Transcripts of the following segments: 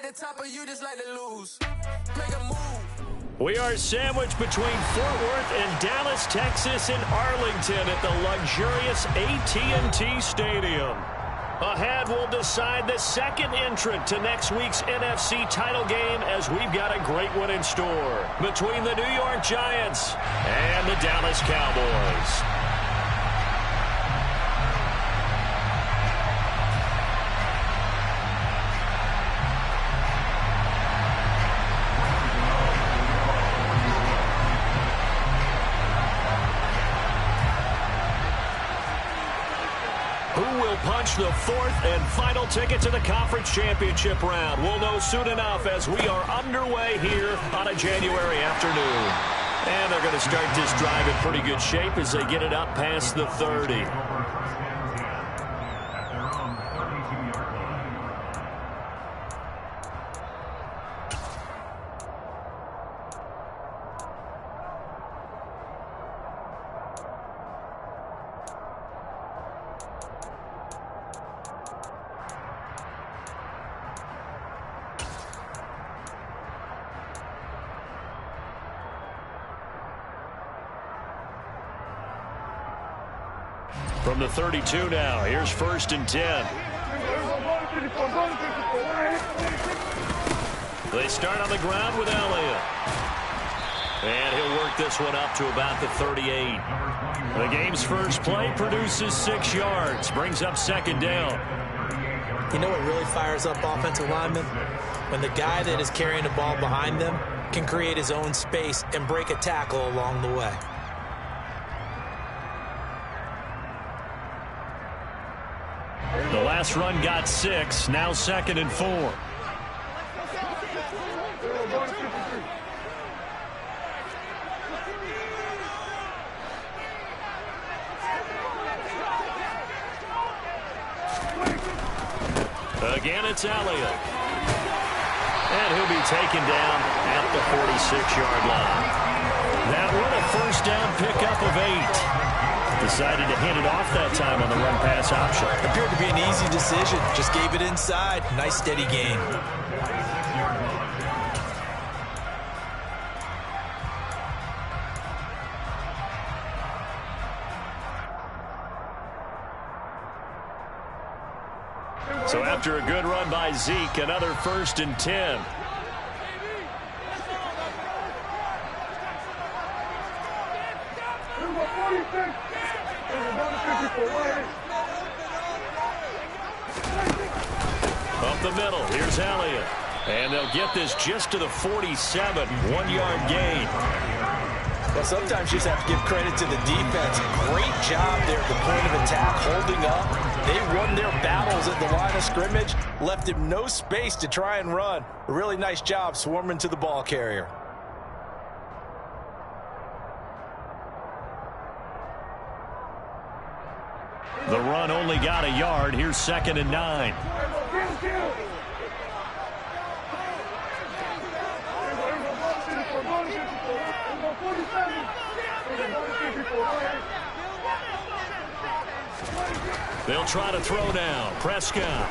the top, or you just like to lose. Make a move. We are sandwiched between Fort Worth and Dallas, Texas, and Arlington at the luxurious AT&T Stadium. Ahead, we'll decide the second entrant to next week's NFC title game as we've got a great one in store between the New York Giants and the Dallas Cowboys. Punch the fourth and final ticket to the conference championship round. We'll know soon enough as we are underway here on a January afternoon. And they're going to start this drive in pretty good shape as they get it up past the 30. From the 32 now, here's 1st and 10. They start on the ground with Elliott. And he'll work this one up to about the 38. The game's first play produces 6 yards, brings up 2nd down. You know what really fires up offensive linemen? When the guy that is carrying the ball behind them can create his own space and break a tackle along the way. The last run got 6, now 2nd and 4. Again, it's Elliott. And he'll be taken down at the 46-yard line. That one a 1st down pickup of 8. Decided to hand it off that time on the run-pass option. Appeared to be an easy decision. Just gave it inside. Nice, steady gain. So after a good run by Zeke, another 1st and 10. Up the middle, here's Elliott. And they'll get this just to the 47, 1-yard gain. Well, sometimes you just have to give credit to the defense. Great job there at the point of attack, holding up. They won their battles at the line of scrimmage, left him no space to try and run. A really nice job swarming to the ball carrier. The run only got a yard. Here's 2nd and 9. They'll try to throw now. Prescott.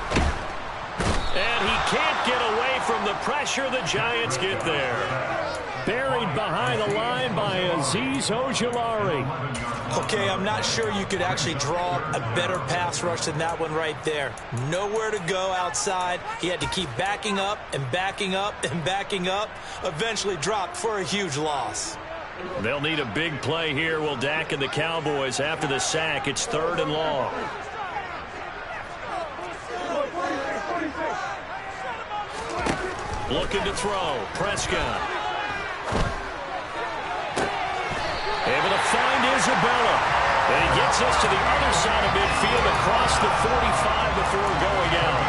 And he can't get away from the pressure. The Giants get there. Buried behind the line by Azeez Ojulari. Okay, I'm not sure you could actually draw a better pass rush than that one right there. Nowhere to go outside. He had to keep backing up and backing up and backing up. Eventually dropped for a huge loss. They'll need a big play here. Will Dak and the Cowboys after the sack. It's 3rd and long. Looking to throw. Prescott. Able to find Isabella. And he gets us to the other side of midfield across the 45 before going out.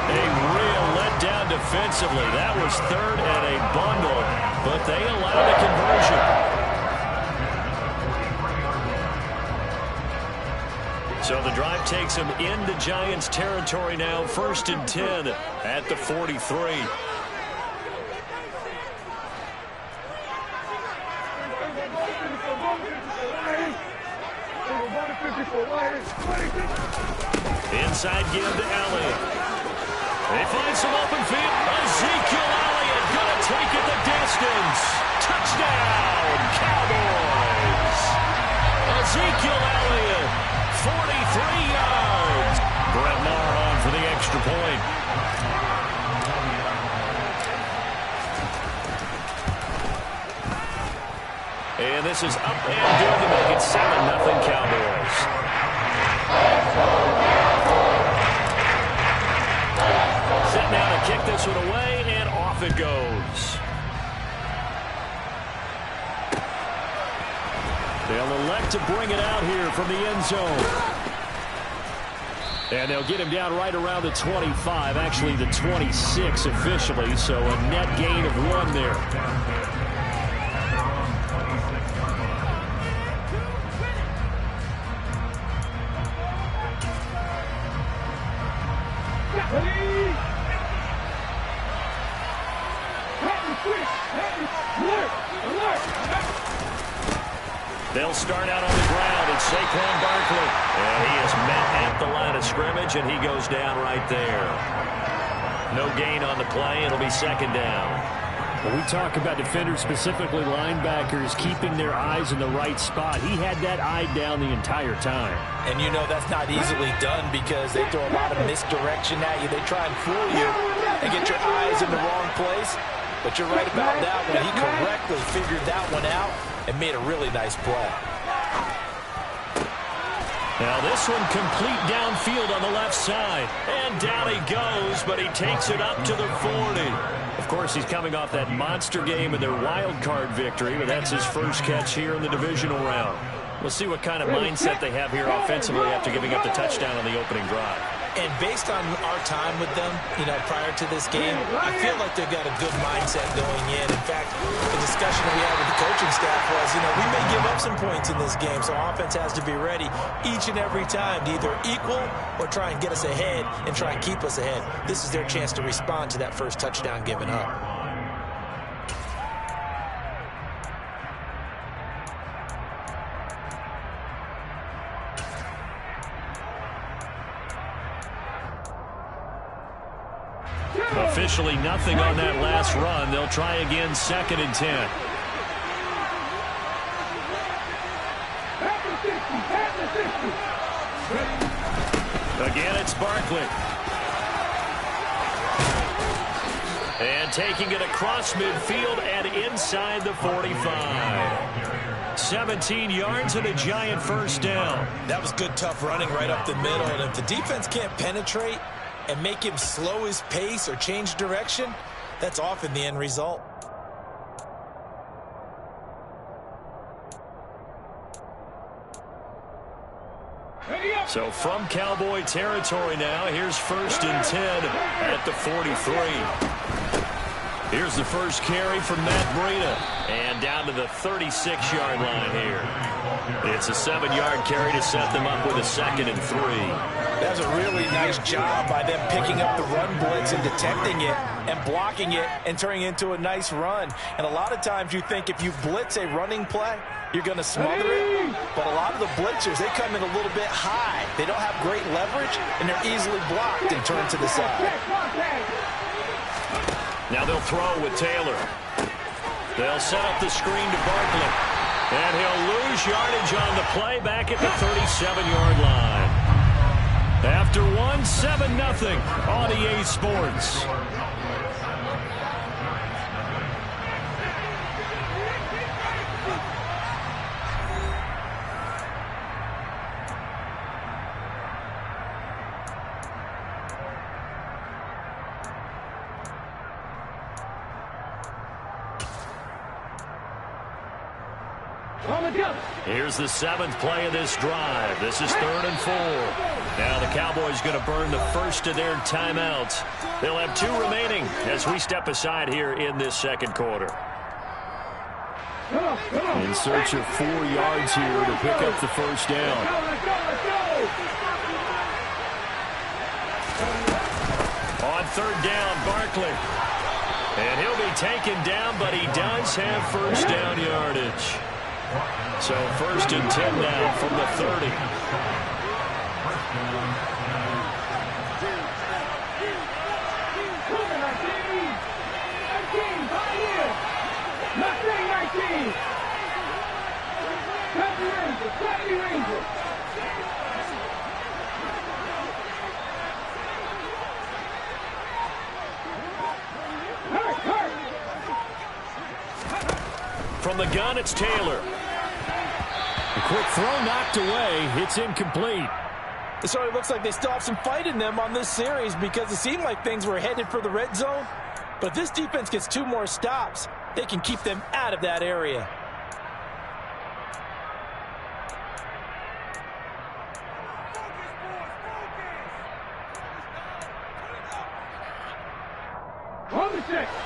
A real letdown defensively. That was 3rd and a bundle, but they allowed a conversion. So the drive takes them into Giants territory now. 1st and 10 at the 43. Inside give to Elliott. They find some open field. Ezekiel Elliott going to take it the distance. Touchdown, Cowboys. Ezekiel Elliott, 43 yards. Brett Maher on for the extra point. And this is up and good to make it 7-0 Cowboys. Set now to kick this one away, and off it goes. They'll elect to bring it out here from the end zone. And they'll get him down right around the 25, actually the 26 officially, so a net gain of 1 there. They'll start out on the ground. It's Saquon Barkley. And he is met at the line of scrimmage, and he goes down right there. No gain on the play. It'll be second down. When we talk about defenders, specifically linebackers, keeping their eyes in the right spot, he had that eye down the entire time. And you know that's not easily done because they throw a lot of misdirection at you. They try and fool you and get your eyes in the wrong place. But you're right about that one. He correctly figured that one out and made a really nice play. Now this one complete downfield on the left side. And down he goes, but he takes it up to the 40. Of course, he's coming off that monster game in their wild card victory, but that's his first catch here in the divisional round. We'll see what kind of mindset they have here offensively after giving up the touchdown on the opening drive. And based on our time with them, you know, prior to this game, I feel like they've got a good mindset going in. In fact, the discussion that we had with the coaching staff was, you know, we may give up some points in this game, so offense has to be ready each and every time to either equal or try and get us ahead and try and keep us ahead. This is their chance to respond to that first touchdown given up. Officially nothing on that last run. They'll try again, 2nd and 10. Again, it's Barkley. And taking it across midfield and inside the 45. 17 yards and a giant first down. That was good, tough running right up the middle. And if the defense can't penetrate and make him slow his pace or change direction, that's often the end result. So from Cowboy territory now, here's 1st and 10 at the 43. Here's the first carry from Matt Breida. And down to the 36-yard line here. It's a 7-yard carry to set them up with a 2nd and 3. That was a really nice job by them picking up the run blitz and detecting it and blocking it and turning it into a nice run. And a lot of times you think if you blitz a running play, you're going to smother it. But a lot of the blitzers, they come in a little bit high. They don't have great leverage, and they're easily blocked and turned to the side. Now they'll throw with Taylor. They'll set up the screen to Barkley. And he'll lose yardage on the play back at the 37-yard line. After 7-0 on EA Sports. Here's the 7th play of this drive. This is 3rd and 4. Now the Cowboys going to burn the first of their timeouts. They'll have 2 remaining as we step aside here in this 2nd quarter. In search of 4 yards here to pick up the first down. On 3rd down, Barkley. And he'll be taken down, but he does have first down yardage. So 1st and 10 now from the 30. From the gun, it's Taylor. A quick throw knocked away. It's incomplete. It sort of looks like they still have some fight in them on this series because it seemed like things were headed for the red zone. But if this defense gets 2 more stops, they can keep them out of that area.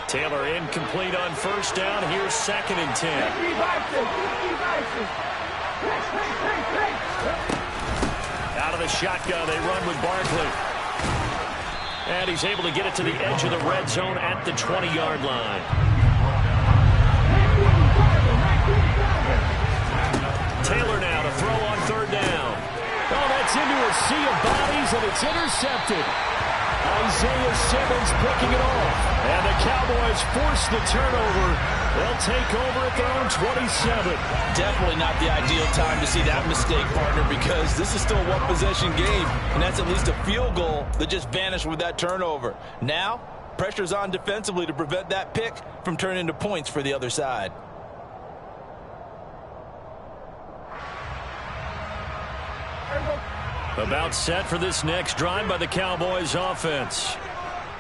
Taylor incomplete on first down. Here's 2nd and 10. Out of the shotgun, they run with Barkley. And he's able to get it to the edge of the red zone at the 20-yard line. Taylor now to throw on 3rd down. Oh, that's into a sea of bodies, and it's intercepted. Isaiah Simmons picking it off. And the Cowboys force the turnover. They'll take over at their own 27. Definitely not the ideal time to see that mistake, partner, because this is still a one-possession game, and that's at least a field goal that just vanished with that turnover. Now, pressure's on defensively to prevent that pick from turning into points for the other side. About set for this next drive by the Cowboys offense.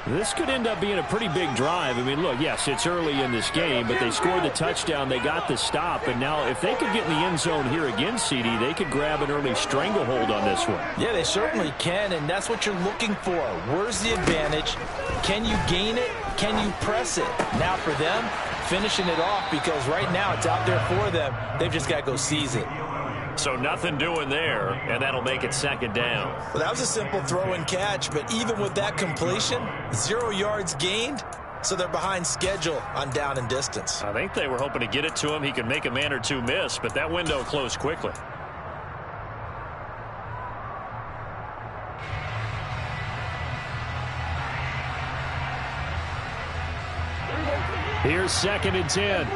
This could end up being a pretty big drive. I mean, look, yes, it's early in this game, but they scored the touchdown. They got the stop. And now if they could get in the end zone here again, CD, they could grab an early stranglehold on this one. Yeah, they certainly can, and that's what you're looking for. Where's the advantage? Can you gain it? Can you press it? Now for them, finishing it off, because right now it's out there for them. They've just got to go seize it. So nothing doing there, and that'll make it 2nd down. Well, that was a simple throw and catch, but even with that completion, 0 yards gained, so they're behind schedule on down and distance. I think they were hoping to get it to him. He could make a man or two miss, but that window closed quickly. Here's 2nd and 10.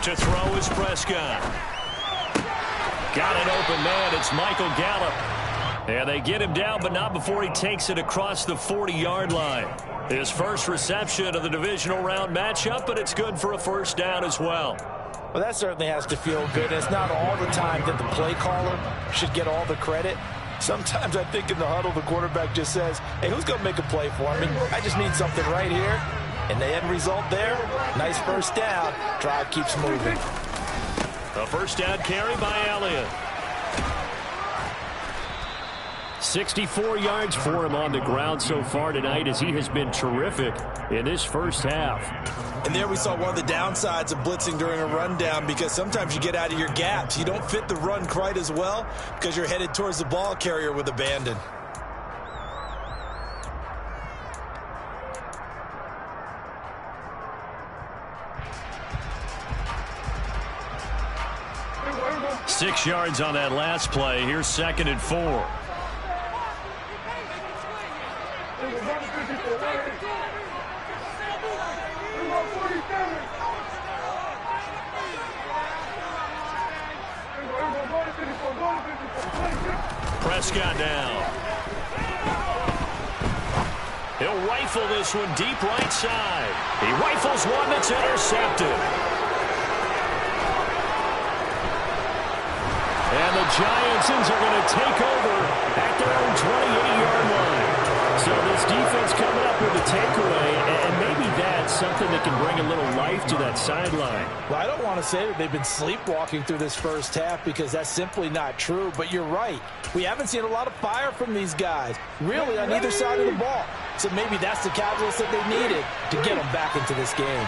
To throw is Prescott. Got an open man. It's Michael Gallup. And they get him down, but not before he takes it across the 40-yard line. His first reception of the divisional round matchup, but it's good for a 1st down as well. Well, that certainly has to feel good. It's not all the time that the play caller should get all the credit. Sometimes I think in the huddle, the quarterback just says, hey, who's going to make a play for me? I just need something right here. And the end result there, nice 1st down. Drive keeps moving. A 1st down carry by Elliott. 64 yards for him on the ground so far tonight, as he has been terrific in this 1st half. And there we saw one of the downsides of blitzing during a rundown, because sometimes you get out of your gaps. You don't fit the run quite as well because you're headed towards the ball carrier with abandon. Six yards on that last play. Here's 2nd and 4. Prescott now. He'll rifle this one deep right side. He rifles one that's intercepted. And the Giants are going to take over at their own 28-yard line. So this defense coming up with a takeaway, and maybe that's something that can bring a little life to that sideline. Well, I don't want to say that they've been sleepwalking through this 1st half, because that's simply not true. But you're right. We haven't seen a lot of fire from these guys, really, on either side of the ball. So maybe that's the catalyst that they needed to get them back into this game.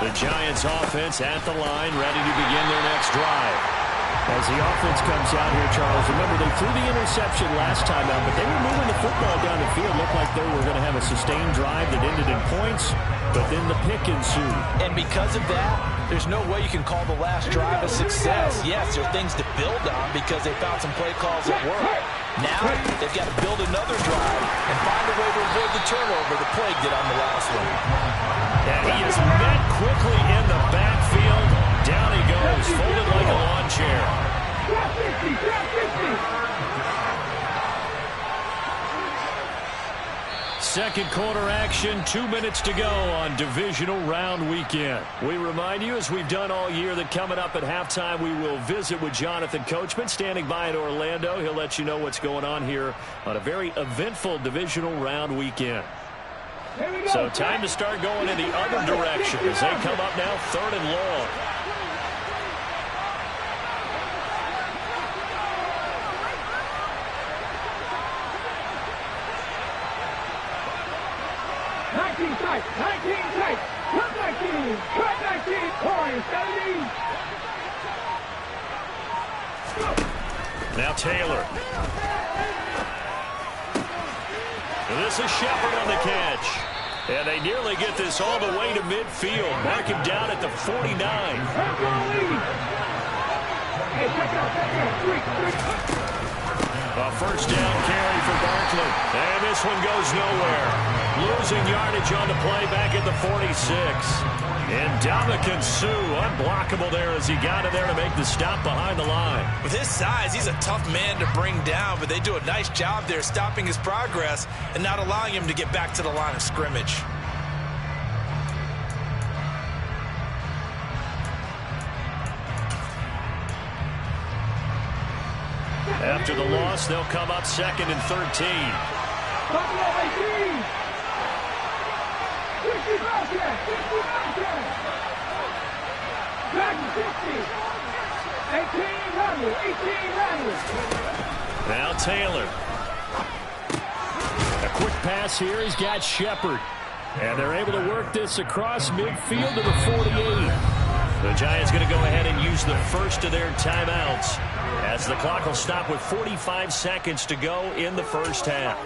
The Giants offense at the line, ready to begin their next drive. As the offense comes out here, Charles, remember they threw the interception last time out, but they were moving the football down the field. Looked like they were going to have a sustained drive that ended in points, but then the pick ensued. And because of that, there's no way you can call the last drive a success. Yes, there are things to build on because they found some play calls that work. Now they've got to build another drive and find a way to avoid the turnover the Plague did on the last one. And he is met quickly in the backfield. Down he goes, folded like a lawn chair. Second quarter action, 2 minutes to go on divisional round weekend. We remind you, as we've done all year, that coming up at halftime, we will visit with Jonathan Coachman, standing by in Orlando. He'll let you know what's going on here on a very eventful divisional round weekend. So time to start going in the other direction as they come up now, 3rd and long. Now Taylor. This is Shepard on the catch. And they nearly get this all the way to midfield. Mark him down at the 49. A first down carry for Barkley. And this one goes nowhere. Losing yardage on the play back at the 46. And Dominican Sue unblockable there as he got in there to make the stop behind the line. With his size, he's a tough man to bring down, but they do a nice job there stopping his progress and not allowing him to get back to the line of scrimmage. After the loss, they'll come up 2nd and 13. Now Taylor. A quick pass here. He's got Shepard. And they're able to work this across midfield to the 48. The Giants going to go ahead and use the first of their timeouts as the clock will stop with 45 seconds to go in the first half.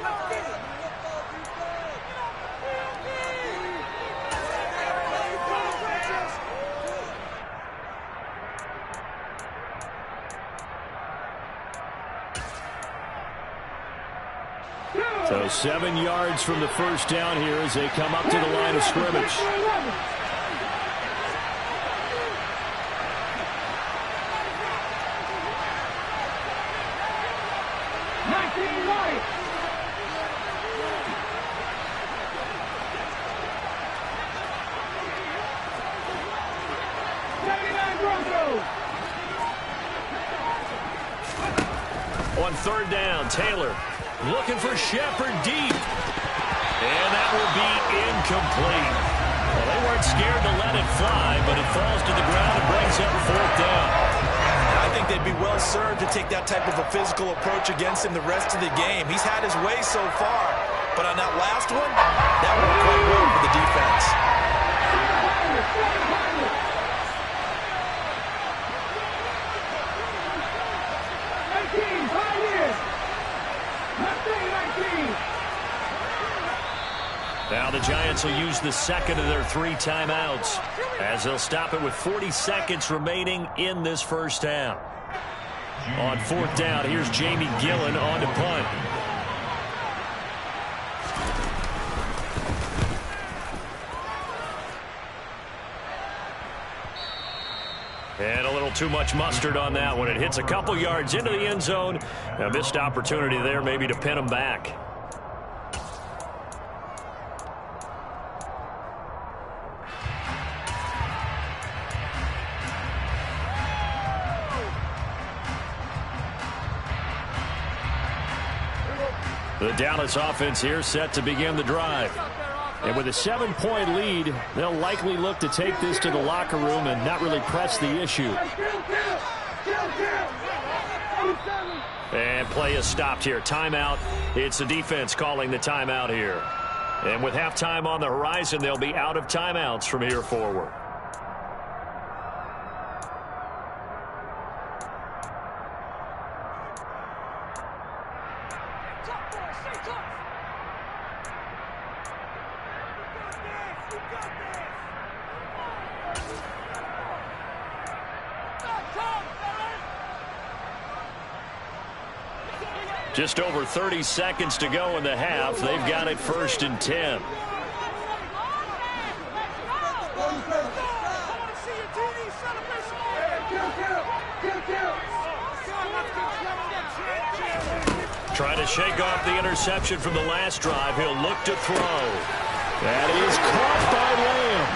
So 7 yards from the first down here as they come up to the line of scrimmage. On 3rd down, Taylor looking for Shepard deep. And that will be incomplete. Well, they weren't scared to let it fly, but it falls to the ground and brings up 4th down. I think they'd be well served to take that type of a physical approach against him the rest of the game. He's had his way so far, but on that last one, that worked quite well for the defense. Now the Giants will use the second of their 3 timeouts as they'll stop it with 40 seconds remaining in this first half. On 4th down, here's Jamie Gillen on to punt. And a little too much mustard on that one. It hits a couple yards into the end zone. A missed opportunity there maybe to pin them back. The Dallas offense here set to begin the drive. And with a 7-point lead, they'll likely look to take this to the locker room and not really press the issue. And play is stopped here. Timeout. It's the defense calling the timeout here. And with halftime on the horizon, they'll be out of timeouts from here forward. Just over 30 seconds to go in the half. They've got it 1st and 10. Trying to shake off the interception from the last drive. He'll look to throw. That is caught by Lamb.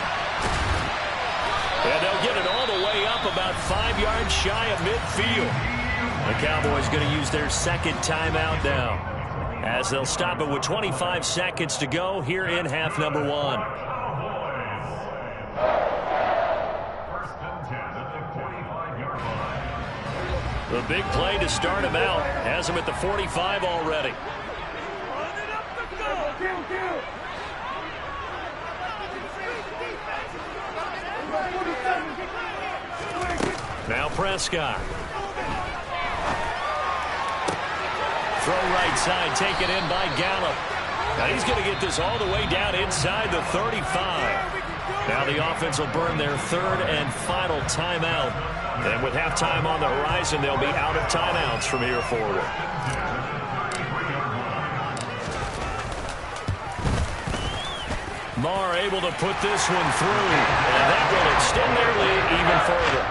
And they'll get it all the way up about 5 yards shy of midfield. The Cowboys going to use their second timeout now, as they'll stop it with 25 seconds to go here in half number 1. The big play to start him out has him at the 45 already. Now Prescott. Throw right side, taken in by Gallup. Now he's going to get this all the way down inside the 35. Now the offense will burn their 3rd and final timeout. And with halftime on the horizon, they'll be out of timeouts from here forward. Marr able to put this one through. And that will extend their lead even further.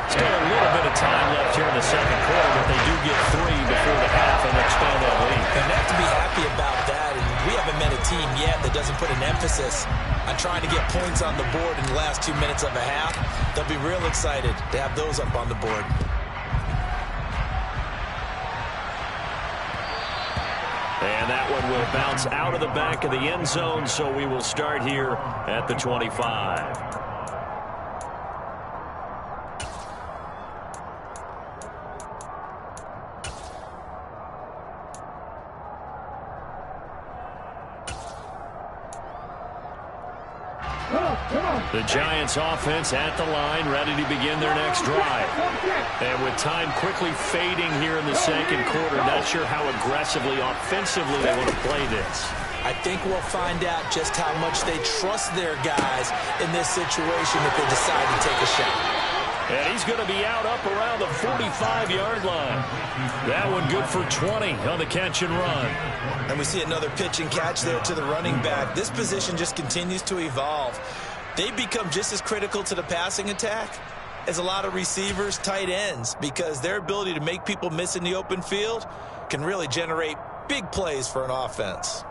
Still a little bit of time left here in the second quarter, but they do get 3 before the half and expand that lead. And they have to be happy about that. And we haven't met a team yet that doesn't put an emphasis on trying to get points on the board in the last 2 minutes of a half. They'll be real excited to have those up on the board. And that one will bounce out of the back of the end zone, so we will start here at the 25. The Giants offense at the line, ready to begin their next drive. And with time quickly fading here in the second quarter, not sure how aggressively, offensively they want to play this. I think we'll find out just how much they trust their guys in this situation if they decide to take a shot. And he's going to be out up around the 45-yard line. That one good for 20 on the catch and run. And we see another pitch and catch there to the running back. This position just continues to evolve. They become just as critical to the passing attack as a lot of receivers, tight ends, because their ability to make people miss in the open field can really generate big plays for an offense.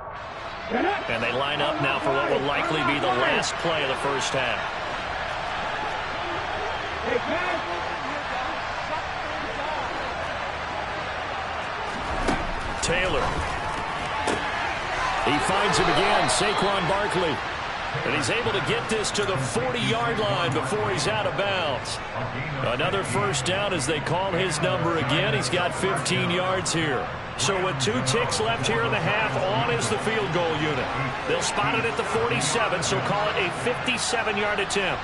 And they line up now for what will likely be the last play of the first half. Taylor. He finds him again, Saquon Barkley. And he's able to get this to the 40-yard line before he's out of bounds. Another first down as they call his number again. He's got 15 yards here. So with 2 ticks left here in the half, on is the field goal unit. They'll spot it at the 47, so call it a 57-yard attempt.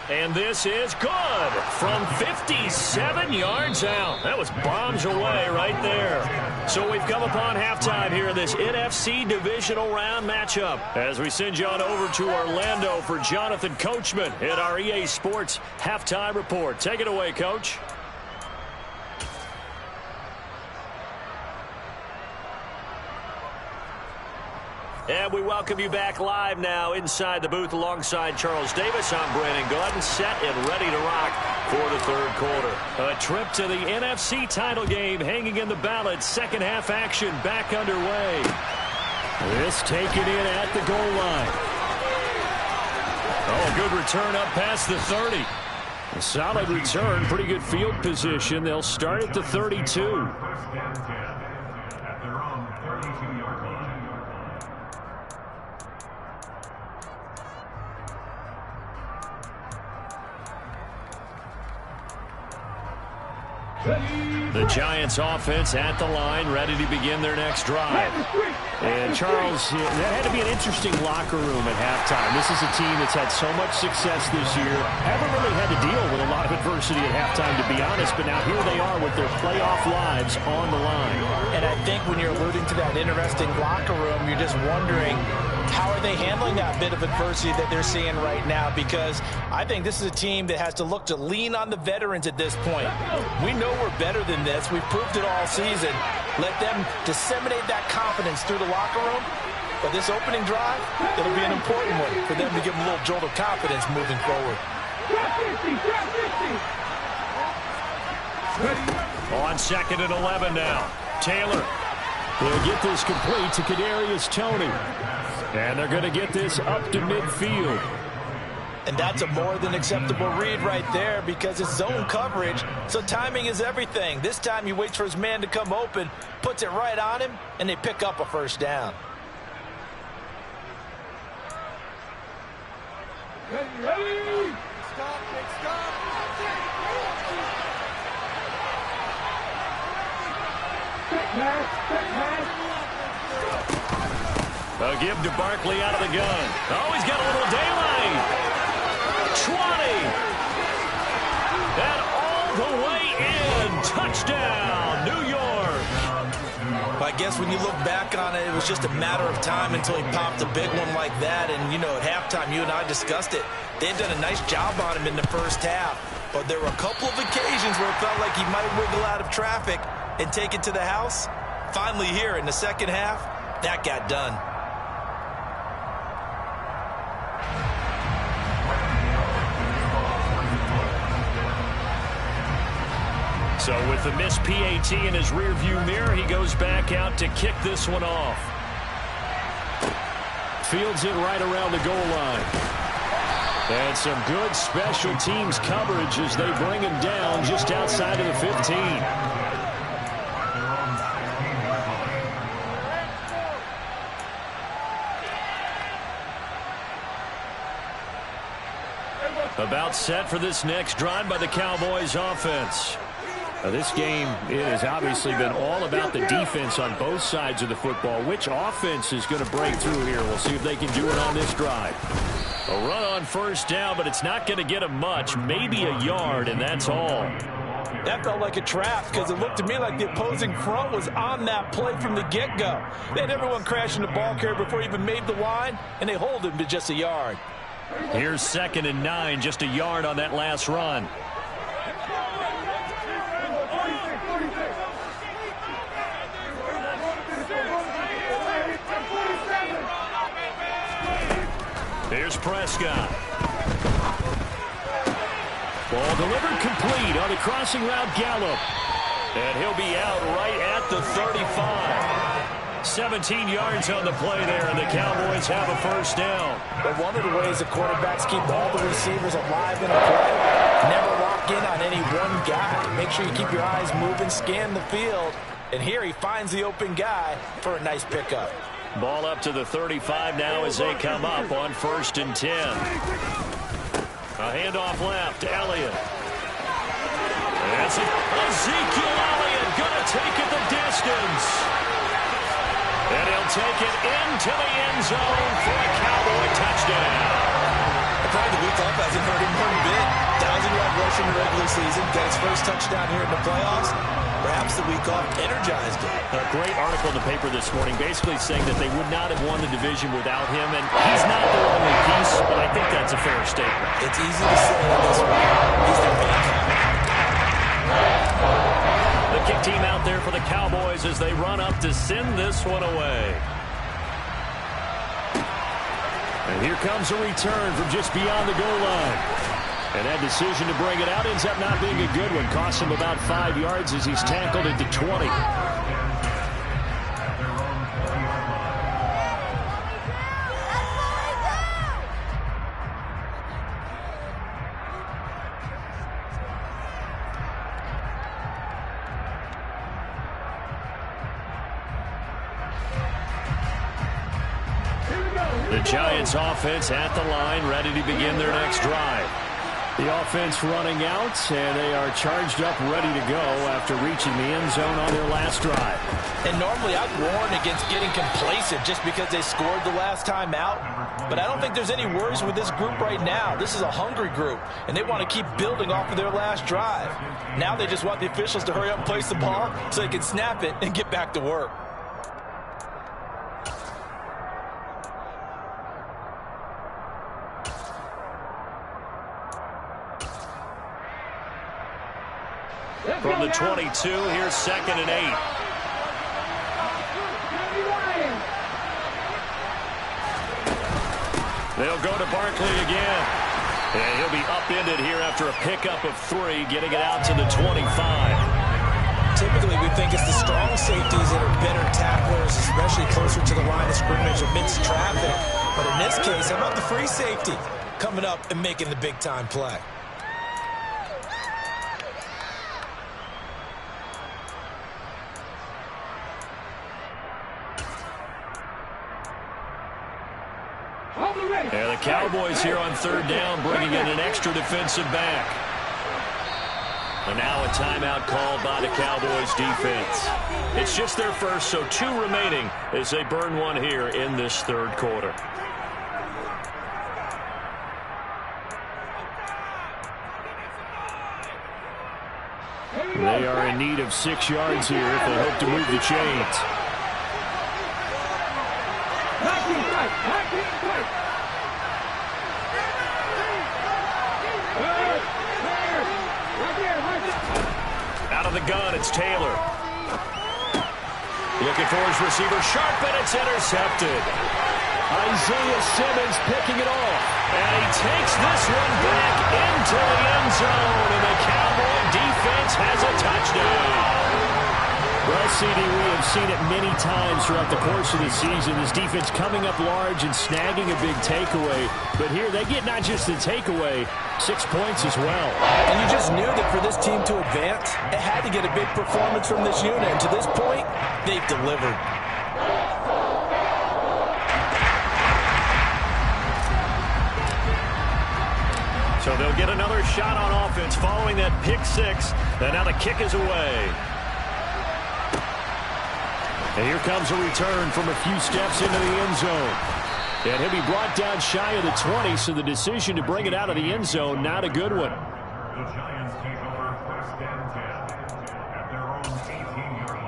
And this is good from 57 yards out. That was bombs away right there. So we've come upon halftime here in this NFC divisional round matchup as we send you on over to Orlando for Jonathan Coachman at our EA Sports Halftime Report. Take it away, Coach. And we welcome you back live now inside the booth alongside Charles Davis. I'm Brandon Gordon, set and ready to rock for the third quarter. A trip to the NFC title game hanging in the balance. Second half action back underway. This taken in at the goal line. Oh, a good return up past the 30. A solid return, pretty good field position. They'll start at the 32. The Giants offense at the line, ready to begin their next drive. And Charles, that had to be an interesting locker room at halftime. This is a team that's had so much success this year. Haven't really had to deal with a lot of adversity at halftime, to be honest, but now here they are with their playoff lives on the line. And I think when you're alluding to that interesting locker room, you're just wondering, how are they handling that bit of adversity that they're seeing right now? Because I think this is a team that has to look to lean on the veterans at this point. We know we're better than this. We've proved it all season. Let them disseminate that confidence through the locker room. But this opening drive, it'll be an important one for them to give them a little jolt of confidence moving forward. On 2nd and 11 now. Taylor. They'll get this complete to Kadarius Toney. And they're going to get this up to midfield. And that's a more than acceptable read right there because it's zone coverage, so timing is everything. This time he waits for his man to come open, puts it right on him, and they pick up a first down. Ready. Stop. A give to Barkley out of the gun. Oh, he's got a little daylight. 20. And all the way in. Touchdown, New York. I guess when you look back on it, it was just a matter of time until he popped a big one like that. And, you know, at halftime, you and I discussed it. They had done a nice job on him in the first half. But there were a couple of occasions where it felt like he might wiggle out of traffic and take it to the house. Finally here in the second half, that got done. So with the missed PAT in his rearview mirror, he goes back out to kick this one off. Fields it right around the goal line. And some good special teams coverage as they bring him down just outside of the 15. About set for this next drive by the Cowboys offense. This game, it has obviously been all about the defense on both sides of the football. Which offense is going to break through here? We'll see if they can do it on this drive. A run on first down, but it's not going to get him much. Maybe a yard, and that's all. That felt like a trap because it looked to me like the opposing front was on that play from the get-go. They had everyone crashing the ball carrier before he even made the line, and they hold him to just a yard. Here's 2nd and 9, just a yard on that last run. Here's Prescott. Ball delivered complete on the crossing route Gallup. And he'll be out right at the 35. 17 yards on the play there, and the Cowboys have a first down. But one of the ways the quarterbacks keep all the receivers alive in a play, never lock in on any one guy. Make sure you keep your eyes moving, scan the field. And here he finds the open guy for a nice pickup. Ball up to the 35 now as they come up on 1st and 10. A handoff left, Elliott. That's Ezekiel Elliott going to take it the distance. And he'll take it into the end zone for a Cowboy touchdown. Probably the week off hasn't hurt him one bit. 1,000-yard rush in the regular season. Got his first touchdown here in the playoffs. Perhaps the week off energized him. A great article in the paper this morning basically saying that they would not have won the division without him. And he's not the only piece, but I think that's a fair statement. It's easy to say this way. He's their main guy. The kick team out there for the Cowboys as they run up to send this one away. And here comes a return from just beyond the goal line. And that decision to bring it out ends up not being a good one. Costs him about 5 yards as he's tackled into 20. The Giants offense at the line, ready to begin their next drive. The offense running out, and they are charged up, ready to go after reaching the end zone on their last drive. And normally I'd warn against getting complacent just because they scored the last time out. But I don't think there's any worries with this group right now. This is a hungry group, and they want to keep building off of their last drive. Now they just want the officials to hurry up and place the ball so they can snap it and get back to work. From the 22, here's 2nd and 8. They'll go to Barkley again. And he'll be upended here after a pickup of 3, getting it out to the 25. Typically, we think it's the strong safeties that are better tacklers, especially closer to the line of scrimmage amidst traffic. But in this case, how about the free safety coming up and making the big-time play? And the Cowboys here on 3rd down, bringing in an extra defensive back. And now a timeout called by the Cowboys defense. It's just their first, so 2 remaining as they burn 1 here in this 3rd quarter. They are in need of 6 yards here if they hope to move the chains. Out of the gun, it's Taylor. Looking for his receiver, sharp, and it's intercepted. Isaiah Simmons picking it off. And he takes this one back into the end zone, and the Cowboy defense has a touchdown. Well, CD, we have seen it many times throughout the course of the season. This defense coming up large and snagging a big takeaway. But here they get not just the takeaway, 6 points as well. And you just knew that for this team to advance, it had to get a big performance from this unit. And to this point, they've delivered. So they'll get another shot on offense following that pick 6. And now the kick is away. And here comes a return from a few steps into the end zone. And he'll be brought down shy of the 20, so the decision to bring it out of the end zone, not a good one. The Giants take over 1st and 10 at their own 18-yard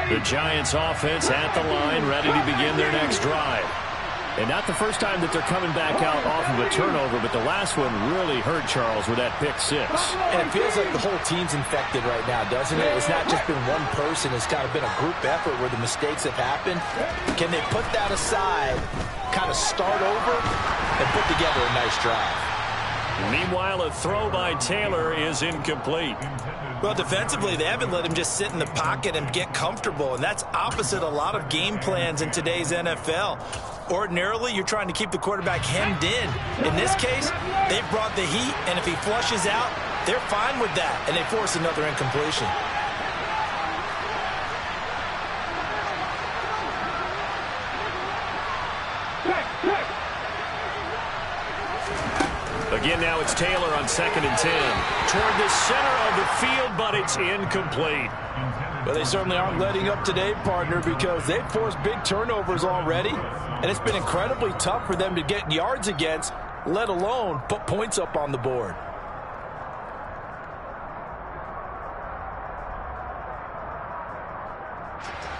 line. The Giants offense at the line, ready to begin their next drive. And not the first time that they're coming back out off of a turnover, but the last one really hurt Charles with that pick 6. And it feels like the whole team's infected right now, doesn't it? It's not just been one person. It's kind of been a group effort where the mistakes have happened. Can they put that aside, kind of start over, and put together a nice drive? Meanwhile, a throw by Taylor is incomplete. Well, defensively, they haven't let him just sit in the pocket and get comfortable, and that's opposite a lot of game plans in today's NFL. Ordinarily, you're trying to keep the quarterback hemmed in. In this case, they've brought the heat, and if he flushes out, they're fine with that, and they force another incompletion. Again, now it's Taylor on 2nd and 10. Toward the center of the field, but it's incomplete. Well, they certainly aren't letting up today, partner, because they've forced big turnovers already, and it's been incredibly tough for them to get yards against, let alone put points up on the board.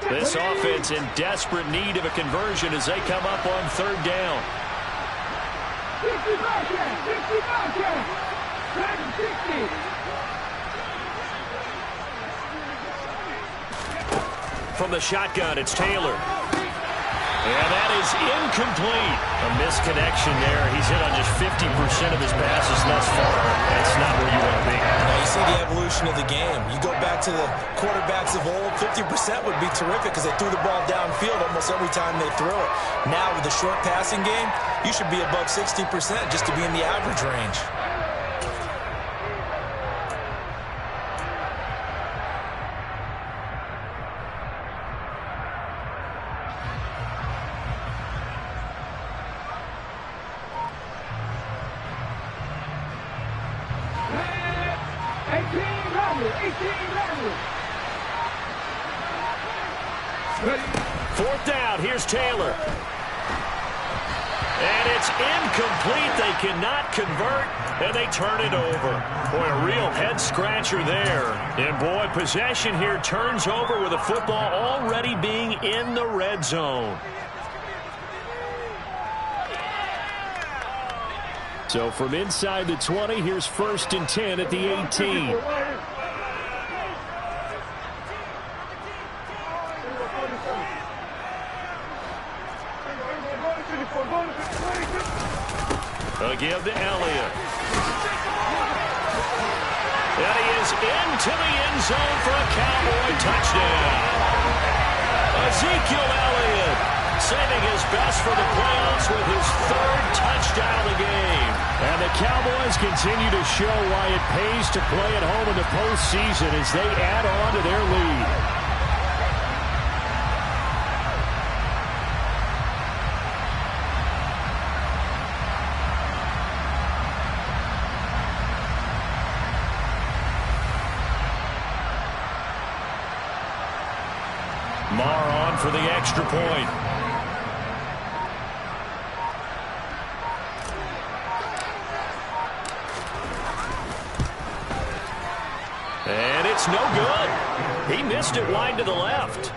This offense in desperate need of a conversion as they come up on 3rd down. From the shotgun, it's Taylor. And that is incomplete. A misconnection there. He's hit on just 50% of his passes thus far. That's not where you want to be. Now you see the evolution of the game. You go back to the quarterbacks of old, 50% would be terrific because they threw the ball downfield almost every time they throw it. Now with the short passing game, you should be above 60% just to be in the average range. Fourth down, here's Taylor. And it's incomplete. They cannot convert, and they turn it over. Boy, a real head-scratcher there. And, boy, possession here turns over with the football already being in the red zone. So from inside the 20, here's 1st and 10 at the 18. They'll give to Elliott. And he is into the end zone for a Cowboy touchdown. Ezekiel Elliott saving his best for the playoffs with his 3rd touchdown of the game. And the Cowboys continue to show why it pays to play at home in the postseason as they add on to their lead. Marr on for the extra point. And it's no good. He missed it wide to the left.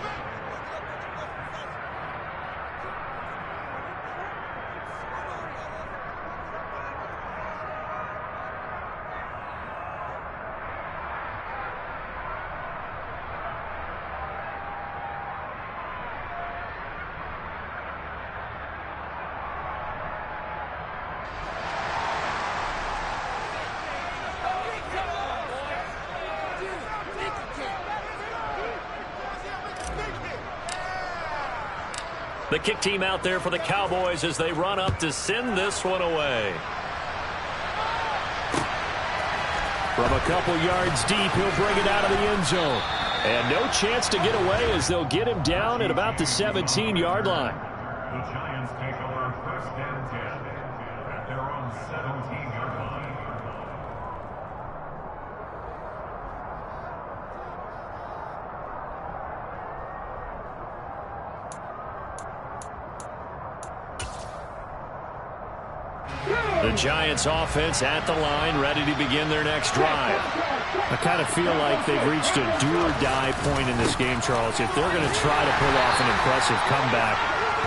The kick team out there for the Cowboys as they run up to send this one away. From a couple yards deep, he'll bring it out of the end zone. And no chance to get away as they'll get him down at about the 17-yard line. The Giants take over 1st and 10 at their own 17-yard line. The Giants offense at the line, ready to begin their next drive. I kind of feel like they've reached a do-or-die point in this game, Charles. If they're going to try to pull off an impressive comeback,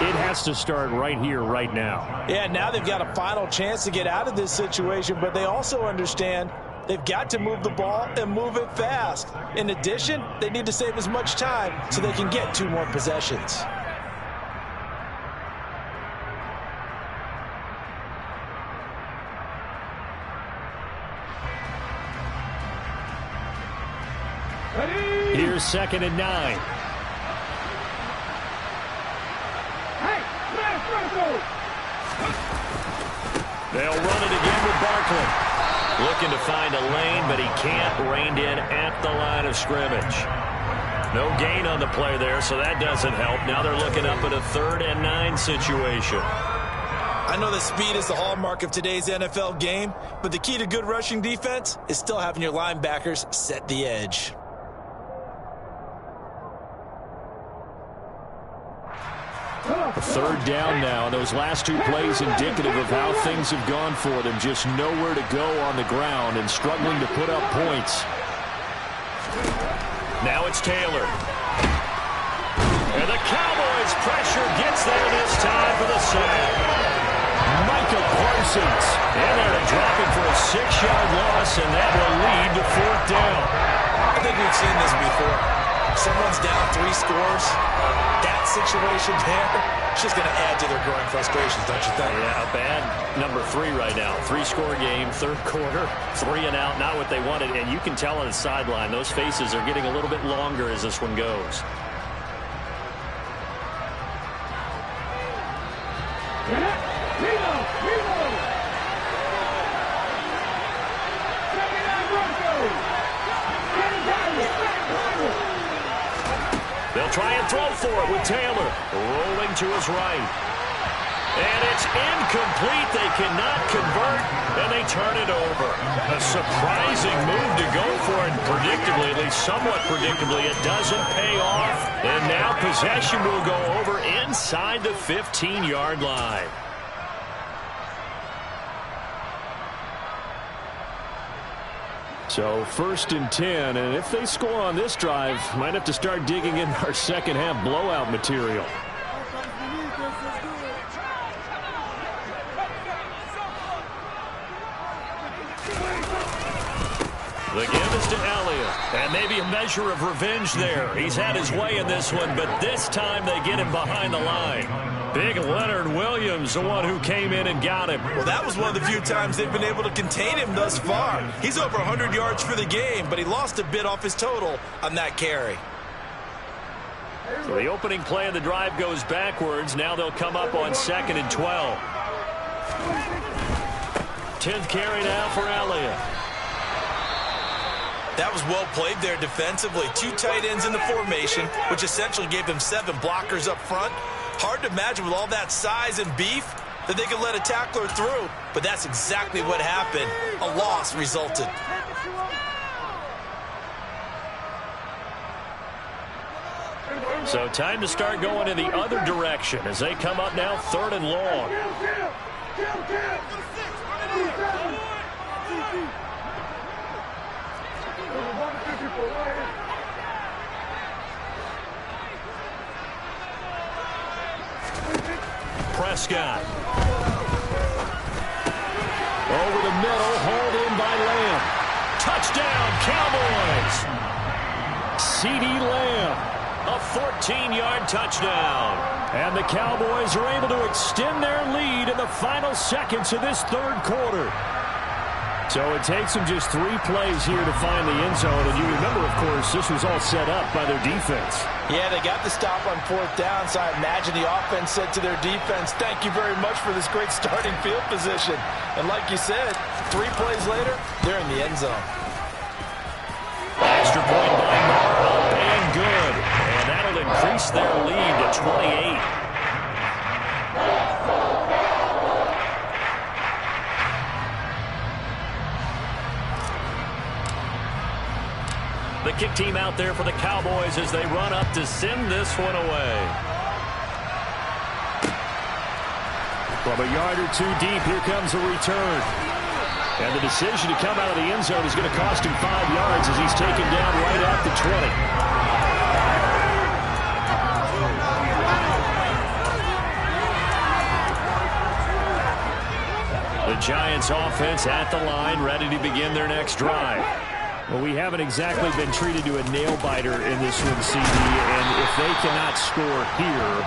it has to start right here, right now. Yeah, now they've got a final chance to get out of this situation, but they also understand they've got to move the ball and move it fast. In addition, they need to save as much time so they can get 2 more possessions. Here's 2nd and 9. They'll run it again with Barkley. Looking to find a lane, but he can't. Reined in at the line of scrimmage. No gain on the play there, so that doesn't help. Now they're looking up at a 3rd and 9 situation. I know that speed is the hallmark of today's NFL game, but the key to good rushing defense is still having your linebackers set the edge. Third down now. Those last 2 plays indicative of how things have gone for them. Just nowhere to go on the ground and struggling to put up points. Now it's Taylor. And the Cowboys pressure gets there this time for the sack. Micah Parsons. And they're dropping for a 6-yard loss, and that will lead to 4th down. I think we've seen this before. Someone's down 3 scores. That situation there, it's just going to add to their growing frustrations, don't you think? Yeah, bad number 3 right now. 3-score game, 3rd quarter, 3 and out, not what they wanted. And you can tell on the sideline, those faces are getting a little bit longer as this one goes. They'll try and throw for it with Taylor. Rolling to his right. And it's incomplete. They cannot convert, and they turn it over. A surprising move to go for it. Predictably, at least somewhat predictably, it doesn't pay off. And now possession will go over inside the 15-yard line. So 1st and 10, and if they score on this drive, might have to start digging in our second half blowout material. The give is to Elliott. And maybe a measure of revenge there. He's had his way in this one, but this time they get him behind the line. Big Leonard Williams, the one who came in and got him. Well, that was one of the few times they've been able to contain him thus far. He's over 100 yards for the game, but he lost a bit off his total on that carry. So the opening play of the drive goes backwards. Now they'll come up on 2nd and 12. 10th carry now for Elliott. That was well played there defensively. 2 tight ends in the formation, which essentially gave them 7 blockers up front. Hard to imagine with all that size and beef that they could let a tackler through, but that's exactly what happened. A loss resulted. So time to start going in the other direction as they come up now 3rd and long. Prescott. Over the middle, hauled in by Lamb. Touchdown, Cowboys. CeeDee Lamb. A 14-yard touchdown. And the Cowboys are able to extend their lead in the final seconds of this 3rd quarter. So it takes them just 3 plays here to find the end zone. And you remember, of course, this was all set up by their defense. Yeah, they got the stop on 4th down, so I imagine the offense said to their defense, thank you very much for this great starting field position. And like you said, 3 plays later, they're in the end zone. Extra point by Moore, up and good. And that'll increase their lead to 28. The kick team out there for the Cowboys as they run up to send this one away. From a yard or 2 deep, here comes a return. And the decision to come out of the end zone is going to cost him 5 yards as he's taken down right at the 20. The Giants offense at the line, ready to begin their next drive. Well, we haven't exactly been treated to a nail-biter in this one, CD, and if they cannot score here,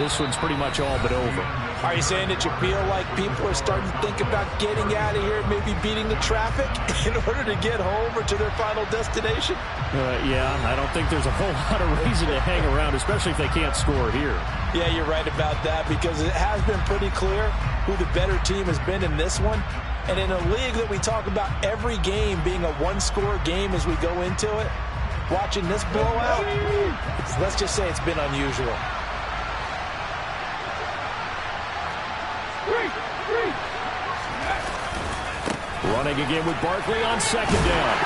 this one's pretty much all but over. Are you saying that you feel like people are starting to think about getting out of here, maybe beating the traffic in order to get home or to their final destination? Yeah, I don't think there's a whole lot of reason to hang around, especially if they can't score here. Yeah, you're right about that, because it has been pretty clear who the better team has been in this one. And in a league that we talk about every game being a 1-score game as we go into it, watching this blowout, let's just say it's been unusual. Running again with Barkley on 2nd down.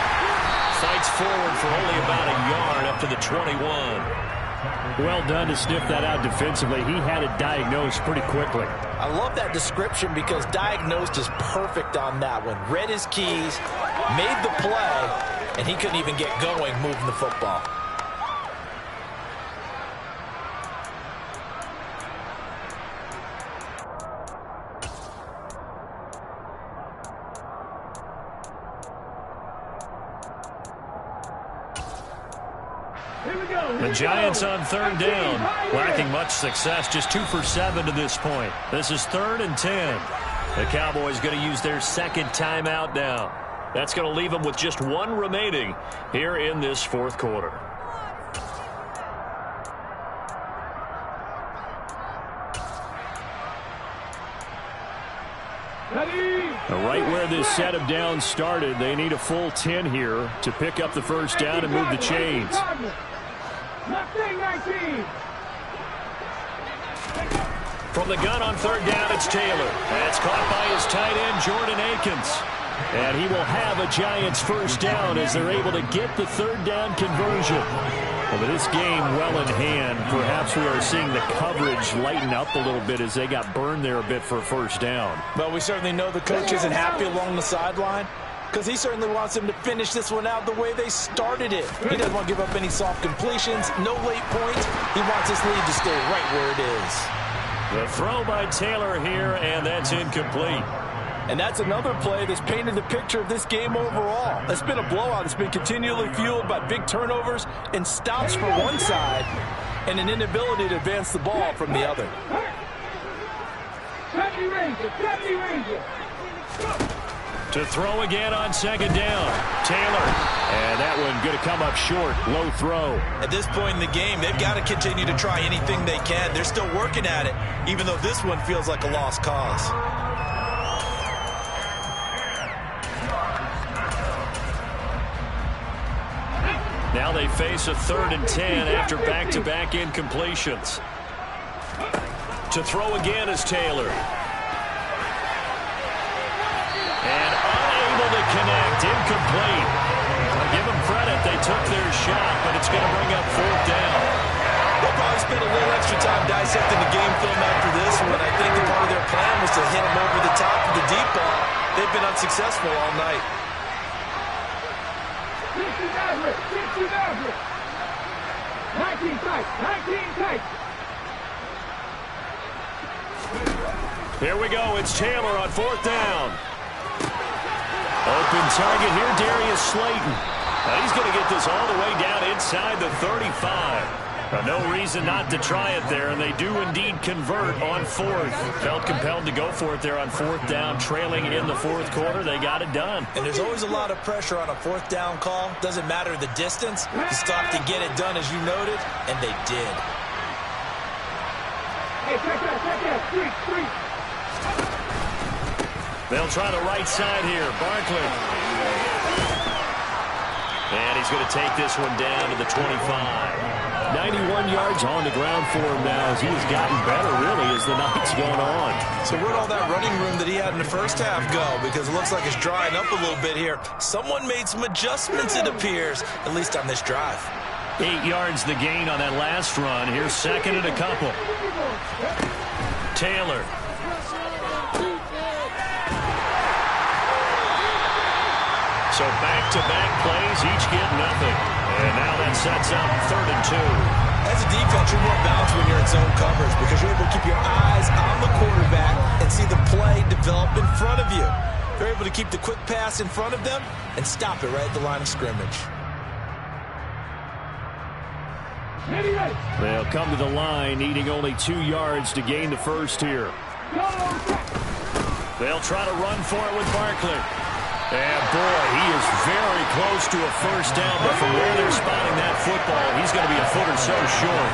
Fights forward for only about a yard up to the 21. Well done to sniff that out defensively. He had it diagnosed pretty quickly. I love that description because diagnosed is perfect on that one. Read his keys, made the play, and he couldn't even get going moving the football. The Giants on 3rd down, lacking much success, just 2 for 7 to this point. This is 3rd and 10. The Cowboys going to use their 2nd timeout now. That's going to leave them with just 1 remaining here in this 4th quarter. Right where this set of downs started, they need a full 10 here to pick up the 1st down and move the chains. From the gun on third down, it's Taylor. That's caught by his tight end, Jordan Akins. And he will have a Giants first down as they're able to get the third down conversion. Well, with this game well in hand, perhaps we are seeing the coverage lighten up a little bit as they got burned there a bit for a first down. Well, we certainly know the coach isn't happy along the sideline because he certainly wants them to finish this one out the way they started it. He doesn't want to give up any soft completions, no late points. He wants his lead to stay right where it is. The throw by Taylor here, and that's incomplete. And that's another play that's painted the picture of this game overall. It's been a blowout. It's been continually fueled by big turnovers and stops for one side and an inability to advance the ball from the other. To throw again on second down, Taylor. And that one going to come up short. Low throw. At this point in the game, they've got to continue to try anything they can. They're still working at it, even though this one feels like a lost cause. Now they face a 3rd and 10 after back-to-back incompletions. To throw again is Taylor. And unable to connect, incomplete. I'll give them credit, they took their shot, but it's going to bring up 4th down. They'll probably spend a little extra time dissecting the game film after this one. I think that part of their plan was to hit them over the top of the deep ball. They've been unsuccessful all night. 19 tight. Here we go. It's Taylor on 4th down. Open target here, Darius Slayton. Now he's going to get this all the way down inside the 35. No reason not to try it there, and they do indeed convert on 4th. Felt compelled to go for it there on 4th down, trailing in the 4th quarter. They got it done. And there's always a lot of pressure on a 4th down call. Doesn't matter the distance. You stop to get it done, as you noted, and they did. Hey, check that. Street. They'll try the right side here. Barkley. And he's going to take this one down to the 25. 91 yards on the ground for him now as he's gotten better, really, as the night's going on. So where'd all that running room that he had in the first half go? Because it looks like it's drying up a little bit here. Someone made some adjustments, it appears, at least on this drive. 8 yards the gain on that last run. Here's 2nd and a couple. Taylor. So back-to-back plays, each get nothing. And now that sets up 3rd and 2. As a defense, you're more balanced when you're in zone coverage because you're able to keep your eyes on the quarterback and see the play develop in front of you. They're able to keep the quick pass in front of them and stop it right at the line of scrimmage. They'll come to the line, needing only 2 yards to gain the first here. They'll try to run for it with Barkley. And boy, he is very close to a first down, but from where they're spotting that football, he's going to be a foot or so short.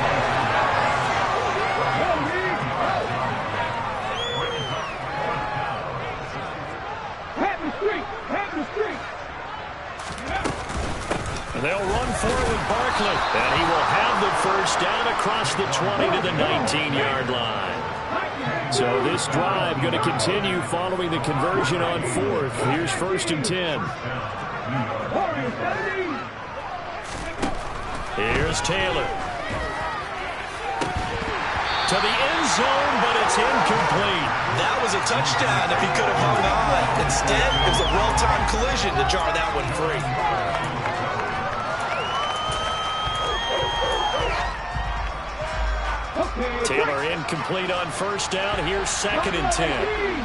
And they'll run for it with Barkley. And he will have the first down across the 20 to the 19-yard line. So this drive going to continue following the conversion on 4th. Here's 1st and 10. Here's Taylor. To the end zone, but it's incomplete. That was a touchdown if he could have hung on. Instead, it was a well-timed collision to jar that one free. Taylor incomplete on first down. Here's 2nd and 10.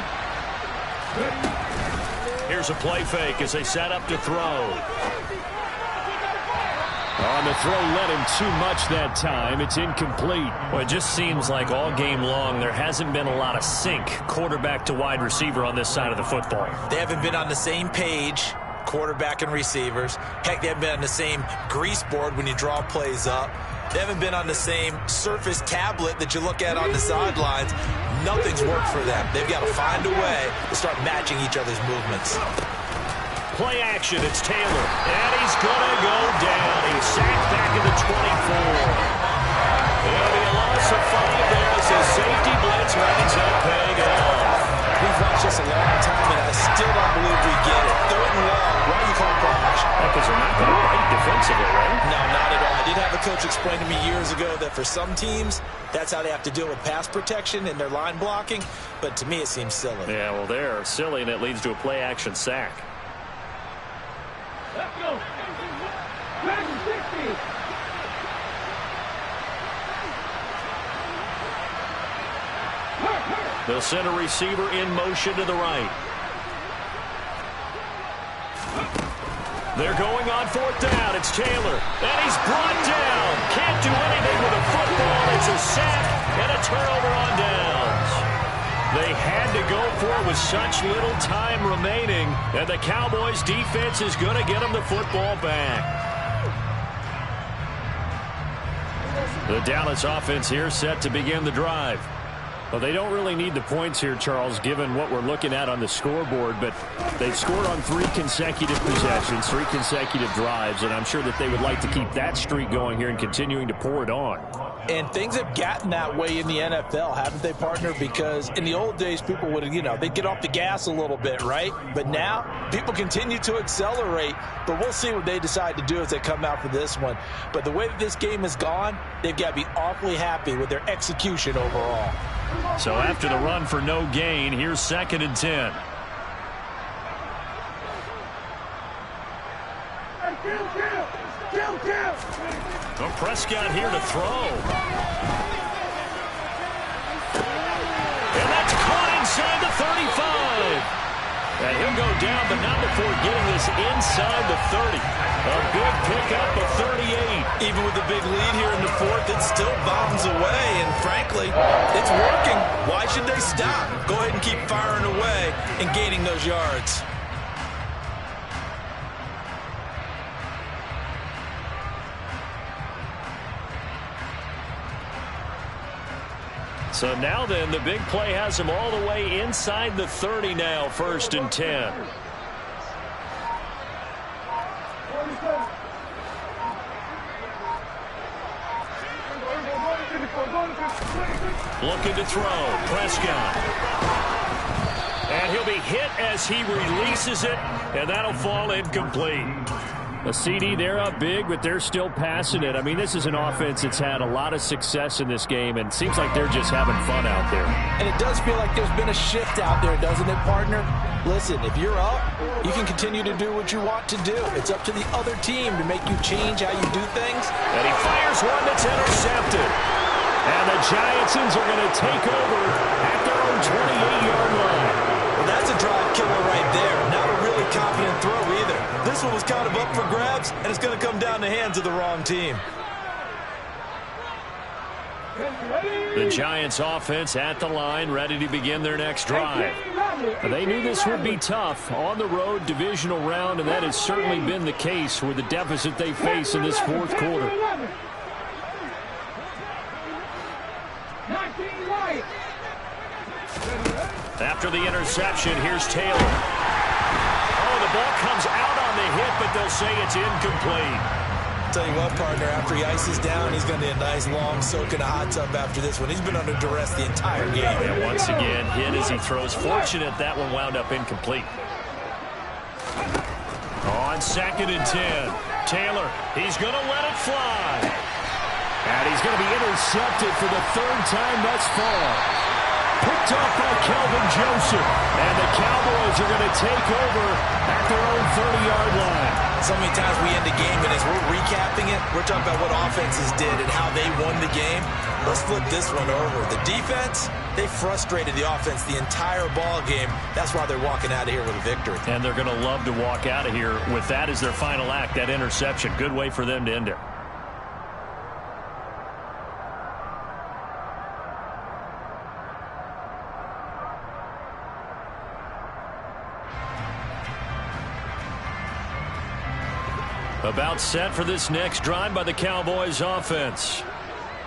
Here's a play fake as they set up to throw. On the throw, let him too much that time. It's incomplete. Well, it just seems like all game long there hasn't been a lot of sync quarterback to wide receiver on this side of the football. They haven't been on the same page, quarterback and receivers. Heck, they haven't been on the same grease board when you draw plays up. They haven't been on the same Surface tablet that you look at on the sidelines. Nothing's worked for them. They've got to find a way to start matching each other's movements. Play action, it's Taylor. And he's going to go down. He's sacked back at the 24. It'll be a loss of 5 there as his safety blitz winds up paying off. We've watched this a long time, and I still don't believe we get it. Third and long. Why do you call play action? Because they're not going to fight defensively, right? No, not at all. I did have a coach explain to me years ago that for some teams, that's how they have to deal with pass protection and their line blocking. But to me, it seems silly. Yeah, well, they're silly, and it leads to a play-action sack. Let's go. 60. They'll send a receiver in motion to the right. They're going on fourth down. It's Taylor. And he's brought down. Can't do anything with a football. It's a sack and a turnover on downs. They had to go for it with such little time remaining. And the Cowboys defense is going to get them the football back. The Dallas offense here set to begin the drive. Well, they don't really need the points here, Charles, given what we're looking at on the scoreboard, but they've scored on 3 consecutive possessions, 3 consecutive drives, and I'm sure that they would like to keep that streak going here and continuing to pour it on. And things have gotten that way in the NFL, haven't they, partner? Because in the old days, people would, they'd get off the gas a little bit, right? But now, people continue to accelerate, but we'll see what they decide to do as they come out for this one. But the way that this game has gone, they've got to be awfully happy with their execution overall. So after the run for no gain, here's 2nd and 10. Well, Prescott here to throw. And that's caught inside the 35. And he'll go down, but not before getting this inside the 30. A big pickup of 38. Even with the big lead here in the 4th, it still bombs away. And frankly, it's working. Why should they stop? Go ahead and keep firing away and gaining those yards. So now then, the big play has them all the way inside the 30 now, 1st and 10. Looking to throw, Prescott. And he'll be hit as he releases it, and that'll fall incomplete. A CD, they're up big, but they're still passing it. I mean, this is an offense that's had a lot of success in this game, and it seems like they're just having fun out there. And it does feel like there's been a shift out there, doesn't it, partner? Listen, if you're up, you can continue to do what you want to do. It's up to the other team to make you change how you do things. And he fires one that's intercepted. And the Giantsons are going to take over at their own 28-yard line. Well, that's a drive killer right there. Not a really confident throw either. This one was kind of up for grabs, and it's going to come down the hands of the wrong team. The Giants offense at the line, ready to begin their next drive. They knew this would be tough on the road, divisional round, and that has certainly been the case with the deficit they face in this 4th quarter. After the interception, here's Taylor. Oh, the ball comes out on the hit, but they'll say it's incomplete. Tell you what, partner, after he ices down, he's going to need a nice long soak in a hot tub after this one. He's been under duress the entire game. And once again, hit as he throws. Fortunate that one wound up incomplete. On 2nd and 10, Taylor, he's going to let it fly. And he's going to be intercepted for the 3rd time thus far. Picked up by Kelvin Joseph. And the Cowboys are going to take over at their own 30-yard line. So many times we end the game, and as we're recapping it, we're talking about what offenses did and how they won the game. Let's flip this one over. The defense, they frustrated the offense the entire ball game. That's why they're walking out of here with a victory. And they're going to love to walk out of here with that as their final act, that interception. Good way for them to end it. About set for this next drive by the Cowboys offense.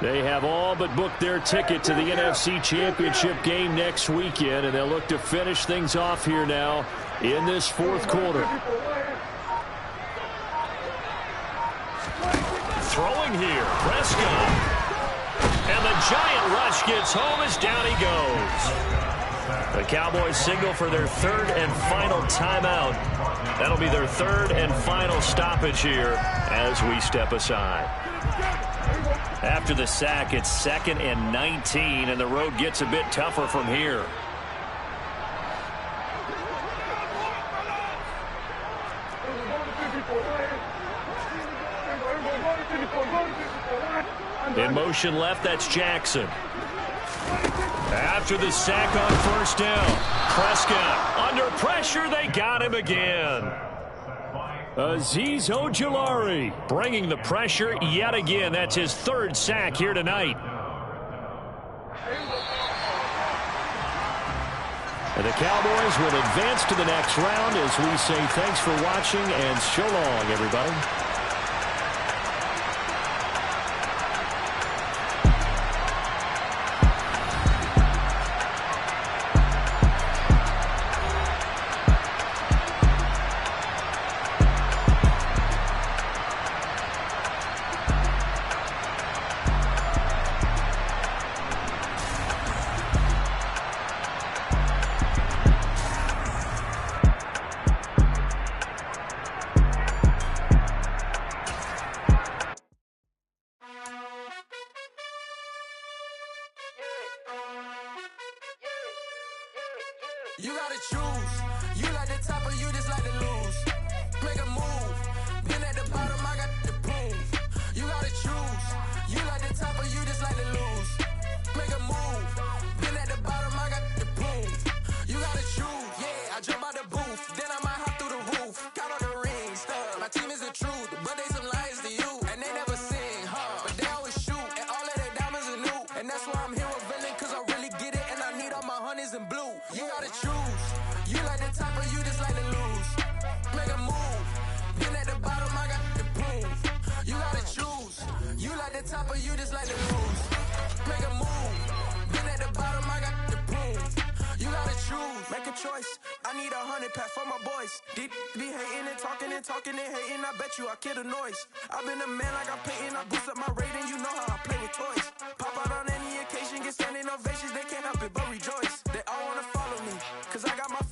They have all but booked their ticket to the NFC Championship game next weekend, and they'll look to finish things off here now in this 4th quarter. Throwing here, Prescott. And the giant rush gets home as down he goes. The Cowboys signal for their third and final timeout. That'll be their third and final stoppage here as we step aside. After the sack, it's 2nd and 19, and the road gets a bit tougher from here. In motion left, that's Jackson. After the sack on first down, Prescott under pressure. They got him again. Azeez Ojulari bringing the pressure yet again. That's his 3rd sack here tonight. And the Cowboys will advance to the next round as we say thanks for watching and so long, everybody. You gotta choose. You like the top or you just like to lose. Make a move. Been at the bottom, I got the proof. You gotta choose. You like the top or you just like to lose. Make a move. Been at the bottom, I got the proof. You gotta choose. Yeah, I jump out the booth. Then I might hop through the roof. Count all the rings. My team is the truth, but they some liars to you. And they never sing, but they always shoot. And all of their diamonds are new. And that's why I'm here with villain, cause I really get it. And I need all my honeys in blue. You gotta choose. You like the top or you just like to lose. Make a move. Been at the bottom, I got the proof. You gotta choose. You like the top or you just like to lose. Make a move. Been at the bottom, I got the proof. You gotta choose. Make a choice. I need 100 pack for my boys. Deep be hating and talking and hating. I bet you I kill the noise. I've been a man like I'm painting. I boost up my rating. You know how I play with toys. Pop out on any occasion, get standing ovations. They can't help it but rejoice. They all wanna follow me, cause I got my